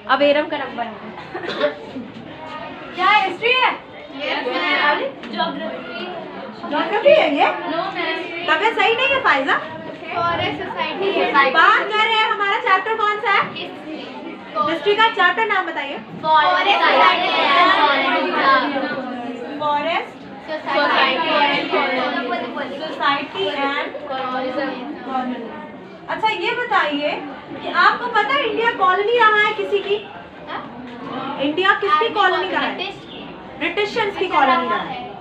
अब एरम का नंबर है। क्या हिस्ट्री है? ज्योग्राफी है ये? तबियत सही नहीं है फायजा? बात कर रहे हैं, हमारा चैप्टर कौन सा है? हिस्ट्री का चैप्टर नाम बताइए। Forest society and colony. अच्छा ये बताइए कि आपको पता है इंडिया कॉलोनी रहा है किसी की? इंडिया किसकी कॉलोनी रहा है? ब्रिटिशर्स की कॉलोनी रहा है।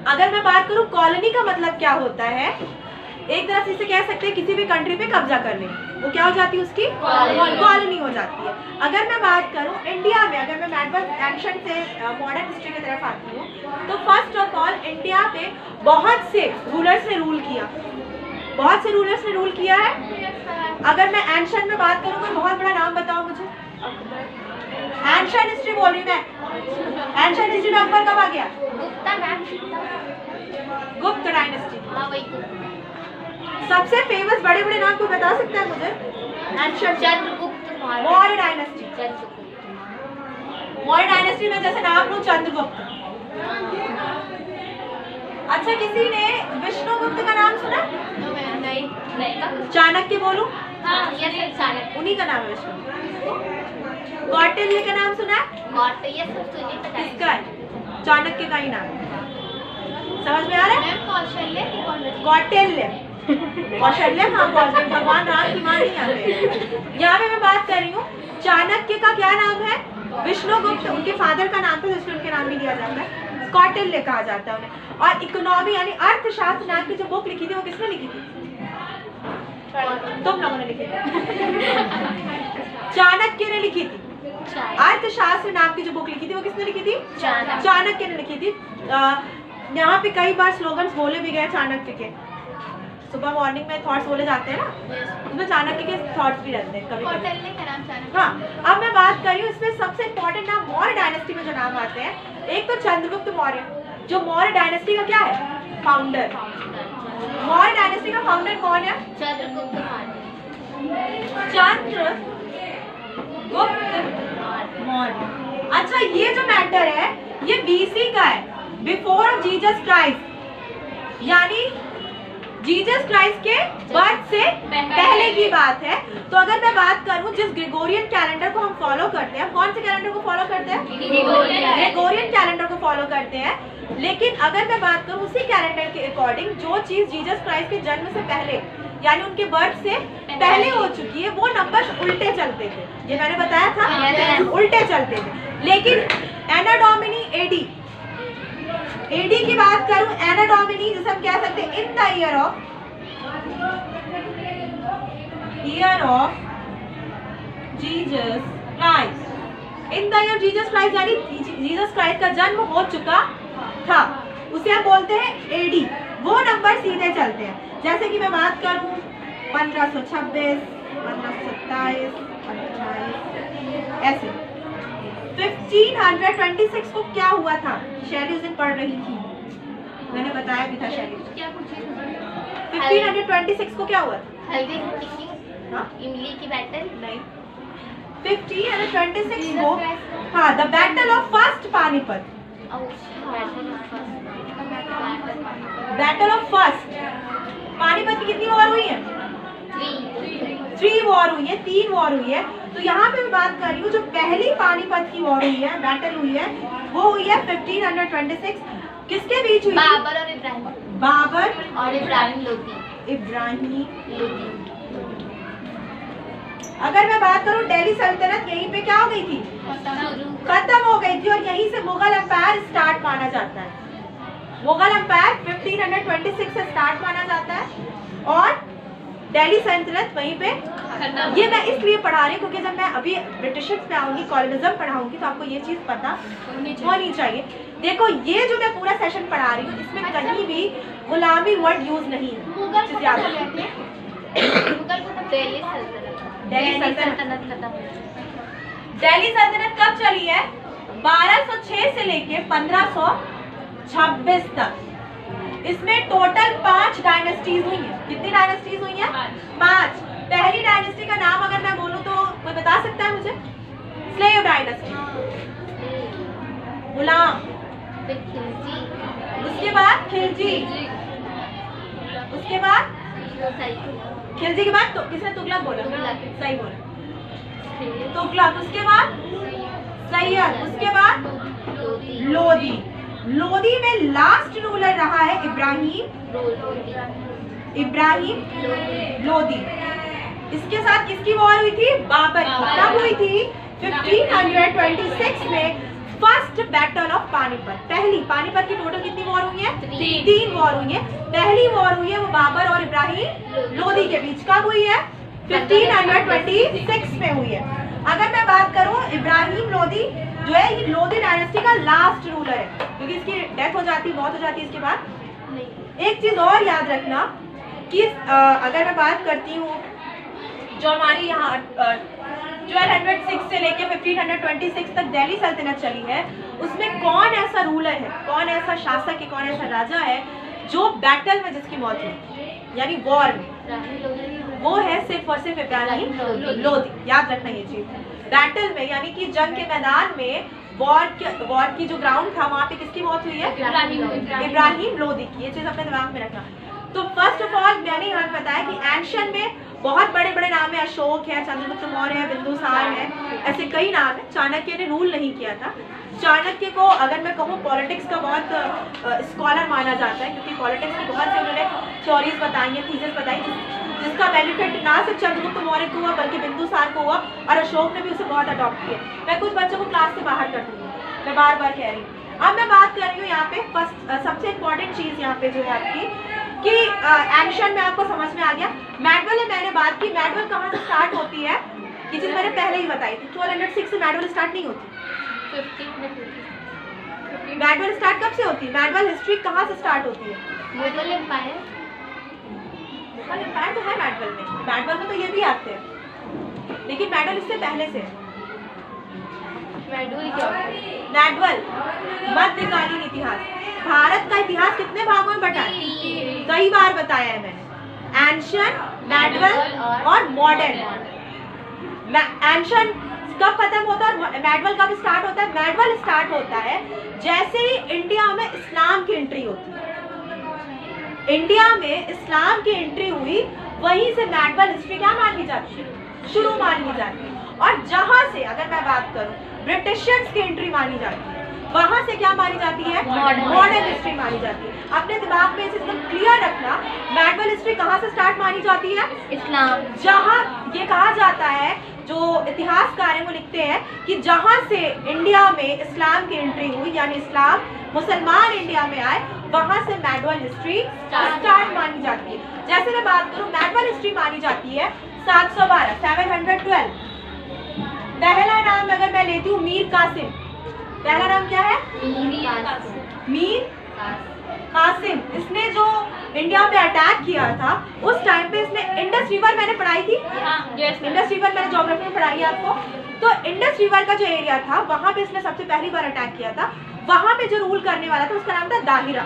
अगर मैं बात करूं कॉलोनी का मतलब क्या होता है, एक तरह से इसे कह सकते हैं किसी भी कंट्री पे कब्जा करने, वो क्या हो जाती है उसकी कॉलोनी हो जाती है। अगर मैं बात करूं इंडिया में, अगर मैं एंशिएंट से मॉडर्न हिस्ट्री की तरफ आती हूँ, तो फर्स्ट ऑफ ऑल इंडिया पे बहुत से रूलर्स ने रूल किया, बहुत से रूलर्स ने रूल किया है। अगर मैं एंशिएंट में बात करूं कोई बहुत बड़ा नाम बताओ मुझे। एंशिएंट हिस्ट्री बोल रही मैं। एंशिएंट हिस्ट्री में अकबर कब आ गया? गुप्त डायनेस्टी। सबसे फेमस बड़े बड़े नाम कोई बता सकता है मुझे? Ancient Chandragupta Maurya dynasty. Maurya dynasty में जैसे नाम लूं चंद्रगुप्त। अच्छा किसी ने विष्णुगुप्त का नाम सुना? नहीं। चाणक्य बोलूं? उन्हीं का नाम है विष्णु। कौटिल्य का नाम सुना? किसका है? चाणक्य का ही नाम है। समझ में आ रहा है? कौटिल्य। कौशल्य, हाँ कौशल्य, भगवान राम की मां नहीं आते। यहाँ पे मैं बात कर रही हूँ चाणक्य का क्या नाम है? विष्णुगुप्त उनके फादर का नाम था, जिसमें उनके नाम भी लिया जाता है। कौटिल्य कहा जाता है उन्हें। और इकोनॉमी यानी अर्थशास्त्र नाम की जो बुक लिखी थी वो किसने लिखी थी? तुम लोगों ने लिखी थी। चाणक्य ने लिखी थी। अर्थशास्त्र नाम की जो बुक लिखी थी वो किसने लिखी थी? चाणक्य ने लिखी थी। यहाँ पे कई बार स्लोगन्स बोले भी गए चाणक्य के। सुबह मॉर्निंग में थॉट्स बोले जाते हैं ना, उसमें चाणक्य के थॉट्स भी रहते हैं कभी कभी। हाँ, अब मैं बात कर रही हूँ इसमें सबसे इम्पोर्टेंट नाम मौर्य डायनेस्टी में जो नाम आते हैं, एक तो चंद्रगुप्त मौर्य, जो मौर्य डायनेस्टी का क्या है? फाउंडर। मौर्य डायनेस्टी का फाउंडर कौन है? चंद्रगुप्त मौर्य। अच्छा ये जो मैटर है ये BC का है, बिफोर ऑफ जीसस क्राइस्ट, यानी जीसस क्राइस्ट के बर्थ से पहले की बात है। तो अगर मैं बात करूं जिस ग्रेगोरियन कैलेंडर को हम फॉलो करते हैं, कौन से कैलेंडर को फॉलो करते हैं? ग्रेगोरियन कैलेंडर को फॉलो करते हैं। लेकिन अगर मैं बात करूं उसी कैलेंडर के अकॉर्डिंग जो चीज जीसस क्राइस्ट के जन्म से पहले यानी उनके बर्थ से पहले हो चुकी है, वो नंबर्स उल्टे चलते थे। ये मैंने बताया था, उल्टे चलते थे। लेकिन एना डोमिनी AD की बात करूं, एना डोमिनी जिसे हम कह सकते हैं in the year of Jesus Christ, in the year Jesus Christ यानी जीसस क्राइस्ट का जन्म हो चुका था, उसे हम बोलते हैं AD। वो नंबर सीधे चलते हैं। जैसे कि मैं बात करूं 1526, 1527, 1528 ऐसे। 1526 को क्या हुआ था? शैली उस दिन पढ़ रही थी, मैंने बताया भी था शैली। 1526 को क्या हुआ था? इमली की बैटल नहीं। 1526 को हाँ the battle of first Panipat. Battle of first Panipat की कितनी वॉर हुई है? 3 वॉर हुई है, 3 वॉर हुई है। तो यहाँ पे मैं बात कर रही हूँ जो पहली पानीपत की वॉर हुई है, बैटल हुई है, वो हुई है 1526। किसके बीच हुई? बाबर और इब्राहिम लोदी। अगर मैं बात करूँ दिल्ली सल्तनत यहीं पे क्या हो गई थी? खत्म हो गई थी। और यहीं से मुगल एम्पायर स्टार्ट माना जाता है। मुगल एम्पायर 1526 से स्टार्ट माना जाता है और दिल्ली सल्तनत वहीं पे। ये मैं इसलिए पढ़ा रही हूँ क्योंकि जब मैं अभी ब्रिटिशर्स पे आऊंगी, कॉलोनिज्म पढ़ाऊंगी, तो आपको ये चीज पता होनी चाहिए। देखो ये जो मैं पूरा सेशन पढ़ा रही हूँ इसमें कहीं भी गुलामी वर्ड यूज नहीं है। दिल्ली सल्तनत कब चली है? 1206 से लेके 1526 तक। इसमें टोटल 5 डायनेस्टीज हुई हैं। कितनी डायनेस्टीज हुई हैं? 5। पहली डायनेस्टी का नाम अगर मैं बोलूं तो कोई बता सकता है मुझे? स्लेव डायनेस्टी, गुलाम। उसके बाद खिलजी, उसके बाद खिलजी के बाद तो किसने तुगलक बोला? सही बोला, तुगलक। उसके बाद सैयद, उसके बाद लोदी। लोदी में लास्ट रूलर रहा है इब्राहिम लोदी। इसके साथ किसकी वॉर हुई थी? बाबर की। कब हुई थी? 1526 में, फर्स्ट बैटल ऑफ पानीपत। पहली पानीपत की टोटल कितनी वॉर हुई है? 3 वॉर हुई है। पहली वॉर हुई है वो बाबर और इब्राहिम लोदी के बीच। कब हुई है? 1526 में हुई है। अगर मैं बात करूं, इब्राहिम लोदी जो है ये लोदी डायनेस्टी का लास्ट रूलर है, क्योंकि इसकी डेथ हो जाती, मौत हो जाती है इसके बाद। एक चीज और याद रखना कि अगर मैं बात करती हूँ जो हमारी यहाँ 1206 से लेके 1526 तक दिल्ली सल्तनत चली है, उसमें कौन ऐसा रूलर है, कौन ऐसा शासक है, कौन ऐसा राजा है जो बैटल में जिसकी मौत हुई, यानी वॉर में, वो है सिर्फ और सिर्फ इब्राहिम लोदी। याद रखना ये चीज। बैटल में यानी कि जंग के मैदान में वॉर की जो ग्राउंड था वहाँ पे किसकी मौत हुई है? इब्राहिम लोदी की। ये चीज अपने दिमाग में रखना। तो फर्स्ट ऑफ ऑल मैंने यहाँ बताया कि एंशियन में बहुत बड़े बड़े नाम है, अशोक है, चंद्रगुप्त मौर्य है, बिंदुसार है, ऐसे कई नाम है। चाणक्य ने रूल नहीं किया था। चाणक्य को अगर मैं कहूँ पॉलिटिक्स का बहुत स्कॉलर माना जाता है, क्योंकि पॉलिटिक्स की बहुत से उन्होंने थ्योरीज बताई हैं, थीसिस बताई, जिसका बेनिफिट ना सिर्फ चंद्रगुप्त मौर्य को हुआ बल्कि बिंदुसार को हुआ, और अशोक ने भी उसे बहुत अडॉप्ट किया। मैं कुछ बच्चों को क्लास से बाहर कर दूंगी, मैं बार बार कह रही हूँ। अब मैं बात कर रही हूँ यहाँ पे फर्स्ट सबसे इम्पोर्टेंट चीज यहाँ पे जो है आपकी कि एंशियन में आपको समझ में आ गया। मैडवल में मैंने बात की, मैडवल कहाँ से स्टार्ट होती है, ये चीज मैंने पहले ही बताई थी। 1206 से मैडवल स्टार्ट नहीं होती। मैडवल स्टार्ट कब से होती है? मैडवल हिस्ट्री कहाँ से स्टार्ट होती है? मुगल एम्पायर। मुगल एम्पायर तो है मैडवल में, मैडवल में तो ये भी आते हैं, लेकिन मैडवल इससे पहले से। मैडवल मध्यकालीन इतिहास। भारत का इतिहास कितने भागों में बटा है? कई बार बताया है मैंने। एंशियन, मैडवल और मॉडर्न। एंशियन कब खत्म होता है और मैडवल कब स्टार्ट होता है? मैडवल स्टार्ट होता है जैसे ही इंडिया में इस्लाम की एंट्री होती है। इंडिया में इस्लाम की एंट्री हुई, वहीं से मैडवल हिस्ट्री क्या मान ली जाती है? शुरू मान ली जाती है। और जहां से अगर मैं बात करूं ब्रिटिशर्स की एंट्री मानी जाती है, वहां से क्या मानी जाती है? मॉडर्न हिस्ट्री मानी जाती है। अपने दिमाग में इसे एकदम क्लियर रखना। मैडवल हिस्ट्री कहां से स्टार्ट मानी जाती है? इस्लाम। जहां ये कहा जाता है, जो इतिहासकार हैं वो लिखते हैं कि जहां से इंडिया में इस्लाम की एंट्री हुई, यानी इस्लाम मुसलमान इंडिया में आए, वहां से मैडवल हिस्ट्री स्टार्ट मानी जाती है। जैसे मैं बात करूं, मैडवल हिस्ट्री मानी जाती है 712। पहला नाम अगर मैं लेती हूँ मीर कासिम। पहला नाम क्या है? मीर कासिम। इसने जो इंडिया पे अटैक किया था, उस टाइम पे इसने इंडस रिवर, मैंने पढ़ाई थी इंडस रिवर, मैंने ज्योग्राफी में पढ़ाई है आपको। तो इंडस रिवर का जो एरिया था, वहां पे इसने सबसे पहली बार अटैक किया था। वहां पे जो रूल करने वाला था उसका नाम था दाहिरा।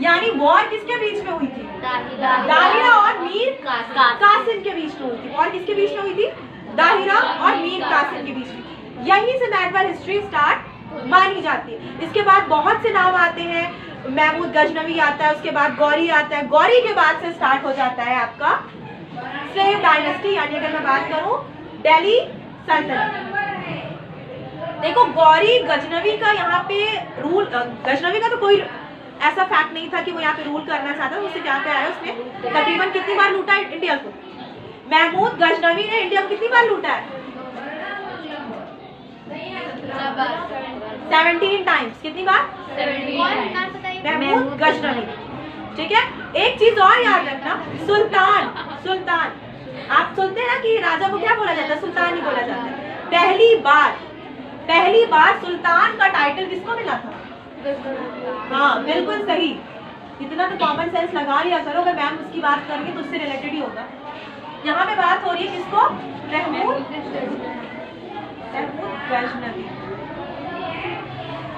यानी वॉर किसके बीच में हुई थी? दाहिरा और मीर कासिम के बीच में हुई थी। वॉर किसके बीच में हुई थी? दाहिरा और मीर कासिम के बीच में। यहीं से मैडवल हिस्ट्री स्टार्ट मानी जाती है। इसके बाद बहुत से नाम आते हैं, महमूद गजनवी आता है, उसके बाद गौरी आता है। गौरी के बाद से स्टार्ट हो जाता है आपका स्लेव डायनेस्टी, यानी अगर मैं बात करूं दिल्ली सल्तनत। देखो गौरी गजनवी का यहाँ पे रूल, गजनवी का तो कोई ऐसा फैक्ट नहीं था कि वो यहाँ पे रूल करना चाहता, उससे यहाँ पे आया। उसने तकरीबन कितनी बार लूटा है इंडिया को? महमूद गजनवी ने इंडिया को कितनी बार लूटा है? 17 टाइम्स। कितनी बार? महमूद गजनवी। ठीक है। एक चीज और याद रखना, सुल्तान। आप सुनते हैं ना कि राजा को क्या बोला जाता है? सुल्तान ही बोला जाता है। पहली बार सुल्तान का टाइटल किसको मिला था? हाँ बिल्कुल सही। इतना तो कॉमन सेंस लगा लिया करो, अगर मैम उसकी बात करेंगे तो उससे रिलेटेड ही होगा। यहाँ पे बात हो रही है किसको? महमूद गजनवी।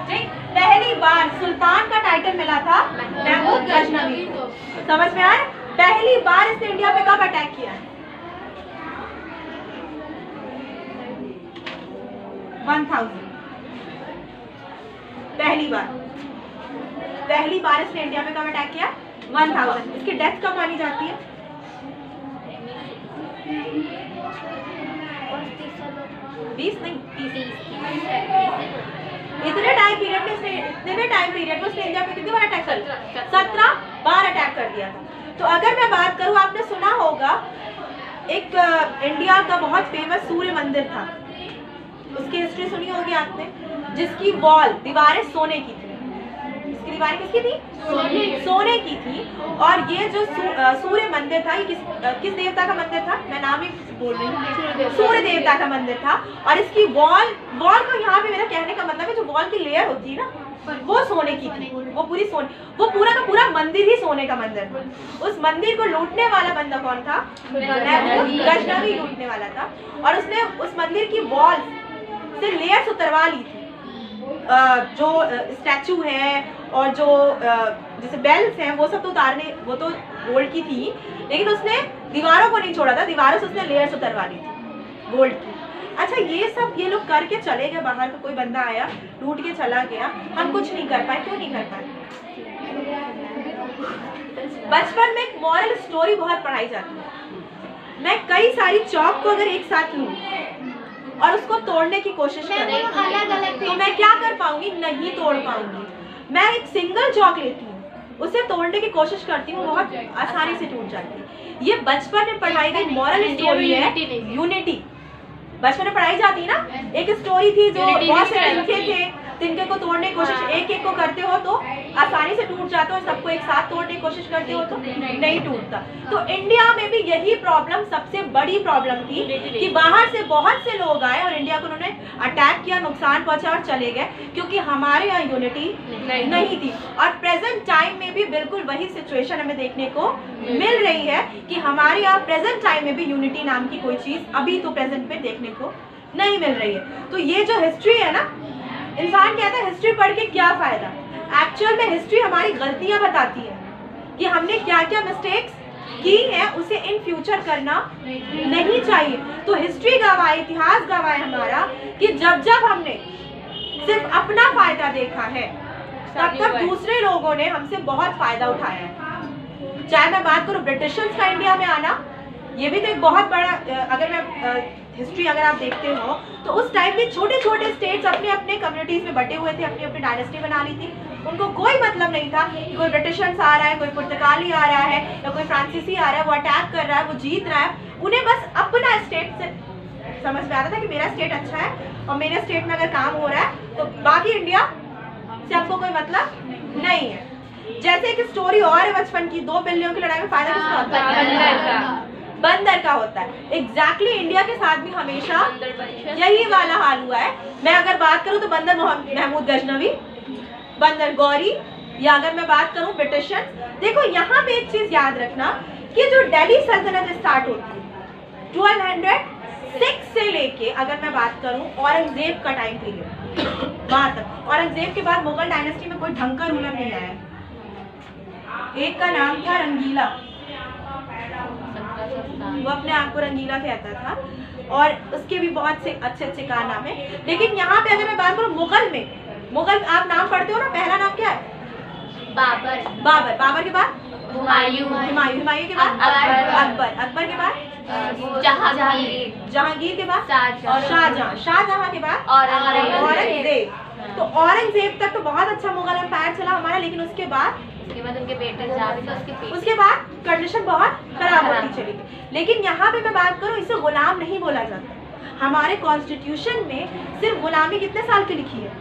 ठीक, पहली बार सुल्तान का टाइटल मिला था महमूद गजनवी। समझ में आया? पहली बार इसने इंडिया पे कब अटैक किया है? 1000। पहली बार इसने इंडिया में कब अटैक किया? 1000। इसकी डेथ कब मानी जाती है? 20 नहीं 30। इतने टाइम पीरियड में उसने इंडिया पे कितनी बार अटैक कर दिया? 17 बार अटैक कर दिया था। तो अगर मैं बात करूं, आपने सुना होगा एक इंडिया का बहुत फेमस सूर्य मंदिर था, उसकी हिस्ट्री सुनी होगी आपने, जिसकी दीवारें सोने की थी। इसकी दीवारें किसकी थी? सोने की थी। और ये जो सूर्य मंदिर था, ये किस देवता का मंदिर था? मैं नाम ही बोल रही हूँ, सूर्य देवता का मंदिर था। और इसकी वॉल को यहाँ पे मेरा कहने का मतलब है, जो वॉल की लेयर होती है ना, वो सोने की थी। वो पूरी सोने, वो पूरा का पूरा मंदिर ही सोने का मंदिर था। उस मंदिर को लूटने वाला बंदा कौन था? गजनवी लूटने वाला था। और उसने उस मंदिर की वॉल से लेयर्स उतरवा ली थी। जो स्टैचू है और जो जैसे बेल्स हैं, वो सब तो वो तो गोल्ड की थी, लेकिन उसने दीवारों को नहीं छोड़ा था, दीवारों से उसने लेयर्स उतरवा ली थी गोल्ड की। अच्छा, ये लोग करके चले गए बाहर का, कोई बंदा आया लूट के चला गया, हम कुछ नहीं कर पाए। क्यों नहीं कर पाए? बचपन में एक मॉरल स्टोरी बहुत पढ़ाई जाती है। मैं कई सारी चौक को अगर एक साथ लूं और उसको तोड़ने की कोशिश करूं, तो मैं क्या कर पाऊंगी? नहीं तोड़ पाऊंगी। मैं एक सिंगल चौक लेती हूँ, उसे तोड़ने की कोशिश करती हूँ, बहुत आसानी से टूट जाती है। ये बचपन में पढ़ाई गई मॉरल स्टोरी है, यूनिटी। बचपन में पढ़ाई जाती है ना, एक स्टोरी थी जो बहुत से तिनके को तोड़ने की कोशिश एक को करते हो तो आसानी से टूट जाता हो, सबको एक साथ तोड़ने की कोशिश करते हो तो नहीं टूटता। तो इंडिया में भी यही प्रॉब्लम, सबसे बड़ी प्रॉब्लम थी कि बाहर से बहुत से लोग आए और इंडिया को उन्होंने अटैक किया, नुकसान पहुंचा और चले गए, क्योंकि हमारे यहाँ यूनिटी नहीं थी। और प्रेजेंट टाइम में भी बिल्कुल वही सिचुएशन हमें देखने को मिल रही है कि हमारे यहाँ प्रेजेंट टाइम में भी यूनिटी नाम की कोई चीज अभी तो प्रेजेंट में देखने को नहीं मिल रही है। तो ये जो हिस्ट्री है ना, इंसान कहता है हिस्ट्री पढ़ के क्या फायदा? एक्चुअल में हिस्ट्री हमारी गलतियां बताती है कि हमने क्या क्या मिस्टेक्स की है, उसे इन फ्यूचर करना नहीं चाहिए। तो हिस्ट्री गवाए, इतिहास गवाए हमारा कि जब हमने सिर्फ अपना फायदा देखा है, तब तक दूसरे लोगों ने हमसे बहुत फायदा उठाया है। चाहे मैं बात करूं ब्रिटिशर्स का इंडिया में आना, ये भी तो एक बहुत बड़ा, अगर मैं हिस्ट्री अगर आप देखते हो तो उस टाइम में छोटे छोटे स्टेट्स अपने अपने कम्युनिटीज में बटे हुए थे, अपनी अपनी डायनेस्टी बना ली थी। उनको कोई मतलब नहीं था कि कोई ब्रिटिशर्स आ रहा है, कोई पुर्तगाली आ रहा है या कोई फ्रांसीसी आ रहा है, वो अटैक कर रहा है, वो जीत रहा है। उन्हें बस अपना स्टेट से समझ में आता था कि मेरा स्टेट अच्छा है और मेरे स्टेट में अगर काम हो रहा है तो बाकी इंडिया से आपको कोई मतलब नहीं है। जैसे एक स्टोरी और है बचपन की, 2 बिल्लियों की लड़ाई में फायदा किसका होता है? बंदर का होता है। एग्जैक्टली इंडिया के साथ भी हमेशा यही वाला हाल हुआ है। मैं अगर बात करूं तो बंदर महमूद गजनवी, बंदर गौरी, या अगर मैं बात करूं ब्रिटिशर्स। देखो यहाँ पे एक चीज याद रखना कि जो दिल्ली सल्तनत स्टार्ट होती है 1206 से लेके, अगर मैं बात करूं औरंगजेब का टाइम पीरियड वहां तक, औरंगजेब के बाद मुगल डायनेस्टी में कोई ढंग का रूलर नहीं आया। एक का नाम था रंगीला, वो अपने आप को रंगीला कहता था, और उसके भी बहुत से अच्छे अच्छे कारनामे। लेकिन यहाँ पे अगर मैं बात करूँ मुगल में, मुगल आप नाम पढ़ते हो ना, पहला नाम क्या है? बाबर के बाद हुमायूं के बाद अकबर के बाद जहांगीर के बाद शाहजहां के बाद औरंगजेब। तो औरंगजेब तक तो बहुत अच्छा मुगल एम्पायर चला हमारा, लेकिन उसके बाद उनके बेटे उसके बाद कंडीशन बहुत खराब होती चली गई। लेकिन यहाँ पे मैं बात करूँ, इसे गुलाम नहीं बोला जाता। हमारे कॉन्स्टिट्यूशन में सिर्फ गुलामी कितने साल की लिखी है?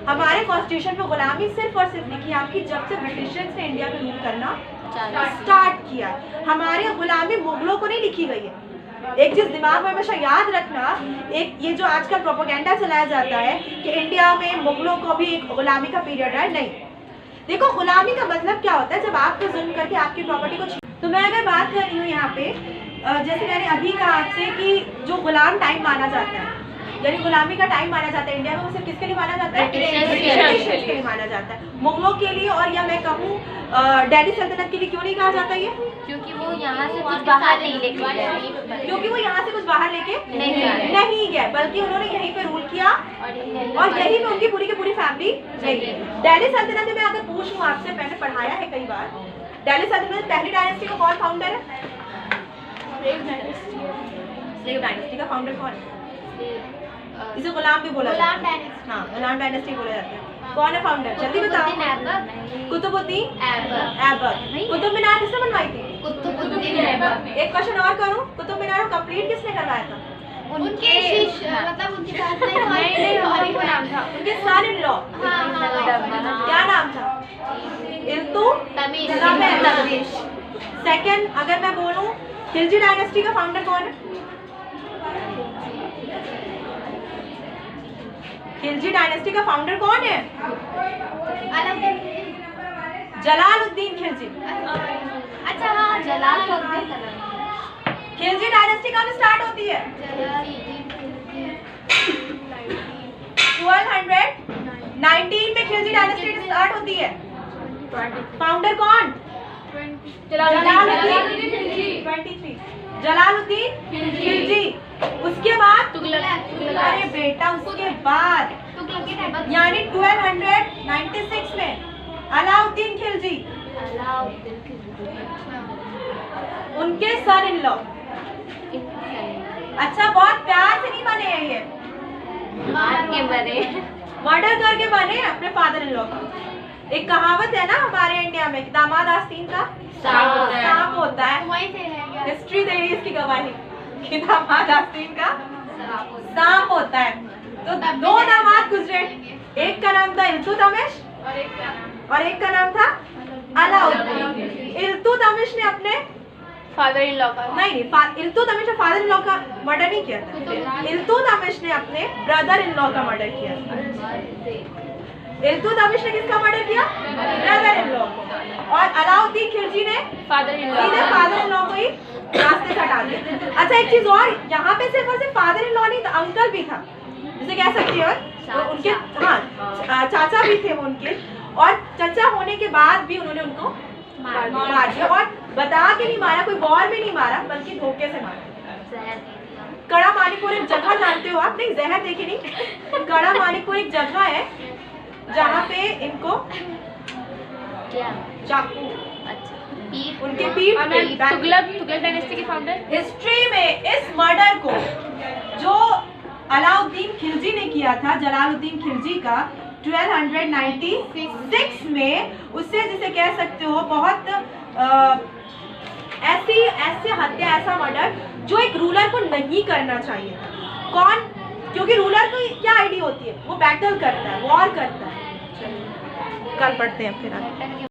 हमारे कॉन्स्टिट्यूशन में गुलामी सिर्फ और सिर्फ लिखी है आपकी जब से ब्रिटिशर्स ने इंडिया में रूल करना स्टार्ट किया। हमारे गुलामी मुगलों को नहीं लिखी गई है। एक चीज दिमाग में हमेशा याद रखना, एक ये जो आजकल प्रोपेगेंडा चलाया जाता है कि इंडिया में मुगलों को भी एक गुलामी का पीरियड है, नहीं। देखो गुलामी का मतलब क्या होता है? जब आप पे जुल्म करके आपकी प्रॉपर्टी को। तो मैं अगर बात कर रही हूँ यहाँ पे, जैसे मैंने अभी कहा आपसे कि जो गुलाम टाइम माना जाता है, यानी गुलामी का टाइम माना जाता है इंडिया में, वो सिर्फ किसके लिए माना जाता है? ब्रिटिशर्स के लिए माना जाता है, मुगलों के लिए। और या मैं कहूँ दिल्ली सल्तनत के लिए क्यों नहीं कहा जाता ये? क्योंकि वो यहाँ से कुछ बाहर नहीं लेके नहीं नहीं गए, बल्कि उन्होंने यहीं पे रूल किया और यहीं पे उनकी पूरी की पूरी फैमिली रही। दिल्ली सल्तनत में अगर पूछूं आपसे, मैंने पढ़ाया है कई बार, दिल्ली सल्तनत में पहली डायनेस्टी का कौन फाउंडर है? स्लेव डायनेस्टी का फाउंडर कौन है? इसे गुलाम भी बोला जाता है। हाँ, गुलाम डायनेस्टी बोला जाता है। कौन है फाउंडर? जल्दी बताओ। कुतुबुद्दीन ऐबक। कुतुब मीनार किसने बनवाई थी? कुतुबुद्दीन ऐबक। एक क्वेश्चन और करूं, कुतुब मीनार को कंप्लीट किसने करवाया था? उनके शिष्य, मतलब उनके साथ नहीं, नाम था उनके सन इन लॉ। क्या नाम था? इल्तुतमिश। सेकंड अगर मैं बोलूं, खिलजी डायनेस्टी का फाउंडर कौन है? खिलजी डायनेस्टी का फाउंडर कौन है? जलालुद्दीन खिलजी। अच्छा हाँ, जलालुद्दीन। खिलजी डायनेस्टी कब स्टार्ट होती है? 1219 में खिलजी डायनेस्टी स्टार्ट होती है। फाउंडर कौन? जलालुद्दीन खिलजी। 23 जलालुद्दीन खिलजी। उसके बाद अरे बेटा, उसके बाद यानी 1296 में अलाउद्दीन खिलजी, उनके सन इन लॉ। अच्छा, बहुत प्यार से नहीं बने हैं ये, मर्डर करके बने अपने फादर इन लॉ का। एक कहावत है ना हमारे इंडिया में, दामाद आस्तीन का सांप होता है। हिस्ट्री दे रही है इसकी गवाही कि दामाद आस्तीन का सांप होता है। तो दो दामाद गुजरे, एक का नाम था इल्तुतमिश और एक का नाम था अलाउद्दीन। इल्तुतमिश ने अपने फादर इन लॉ का इल्तुतमिश ने फादर इन लॉ का मर्डर नहीं किया था। इल्तुतमिश ने अपने ब्रदर इन लॉ का मर्डर किया। इल्तुतमिश ने किसका मर्डर किया? ब्रदर इन लॉ को। और अलाउद्दीन खिलजी ने फादर इन लॉ को ही रास्ते से हटा दिया। अच्छा, एक चीज और, यहाँ पे सिर्फ और सिर्फ फादर इन लॉ नहीं, अंकल भी था, जिसे कह सकती है उनके, हाँ चाचा भी थे वो उनके, और चाचा होने के बाद भी उन्होंने उनको मार दिया। और बता के नहीं मारा, कोई वॉर में नहीं मारा, बल्कि धोखे से मारा। कड़ा मानिकपुर एक जगह जानते हो आप? नहीं, जहर देखे नहीं। कड़ा मानिकपुर एक जगह है जहाँ पे इनको चाकू, उनके पीठ पे। तुगलक डायनेस्टी के फाउंडर। हिस्ट्री में इस मर्डर को जो अलाउद्दीन खिलजी ने किया था, जलालुद्दीन खिलजी का, 1296 में, उससे जिसे कह सकते हो बहुत ऐसी हत्या, ऐसा मर्डर जो एक रूलर को नहीं करना चाहिए। कौन? क्योंकि रूलर को क्या आइडिया होती है, वो बैटल करता है, वॉर करता है। कल पढ़ते हैं फिर।